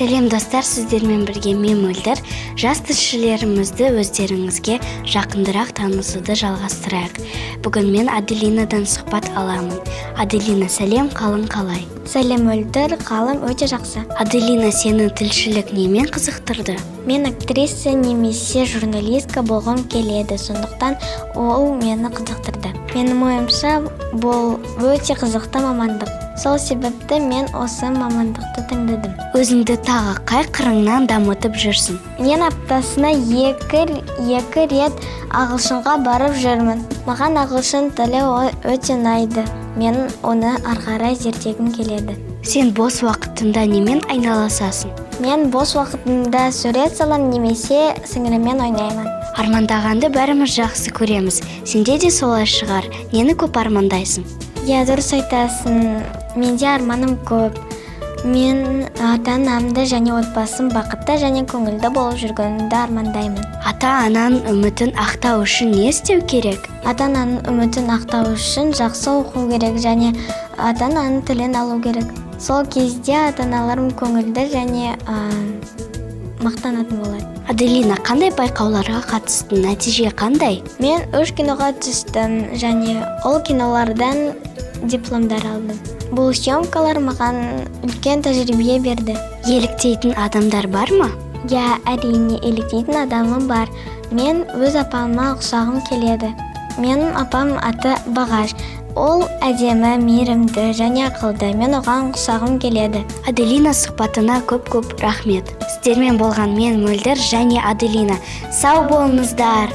Сәлем достар, сіздермен бірге мен Мөлдір. Жас тілшілерімізді өздеріңізге жақындырақ танысуды жалғастырайық. Бүгін мен Аделинадан сұхбат аламын. Аделина, сәлем, қалың қалай? Сәлем Мөлдір, қалым өте жақсы. Аделина, сені тілшілік немен қызықтырды? Мен актриса немесе журналистка болғым келеді, сондықтан ол мені қызықтырды. Менің ойымша, бұл өте қызықты мамандық. Сол себепті мен осы мамандықты таңдадым. Өзіңді тағы қай қырыңнан дамытып жүрсің? Мен аптасына екі рет ағылшынға барып жүрмін. Маған ағылшын тілі өте ұнайды. Мен оны ары қарай зерттегім келеді. Сен бос уақытында немен айналысасың? Мен бос уақытымда сурет салам немесе сіңіліммен ойнаймын. Армандағанды бәріміз жақсы көреміз. Сенде де солай шығар. Нені көп армандайсың? Я дұрыс айтасың. Менде арманым көп. Мен ата-анамды және отбасым бақытты және көңілді болып жүргенімді армандаймын. Ата-ананың үмітін ақтау үшін не істеу керек? Ата-ананың үмітін ақтау үшін жақсы оқу керек және ата-ананың тілін алу керек. Сол кезде ата-аналарым көңілді және мақтанатын болады. Аделина, қандай байқауларға қатыстың? Нәтиже қандай? Мен 3 киноға түстім және ол кинолардан дипломдар алдым. Бұл съемкалар маған үлкен тәжірибе берді. Еліктейтін адамдар бар ма? Я, әрине, еліктейтін адамым бар. Мен өз апама ұқсағым келеді. Менің апам аты Бағаш. Ол әдемі, мейірімді және ақылды. Мен оған ұқсағым келеді. Аделина, сұхбатына көп рахмет. Сіздермен болған мен Мөлдір және Аделина. Сау болыңыздар!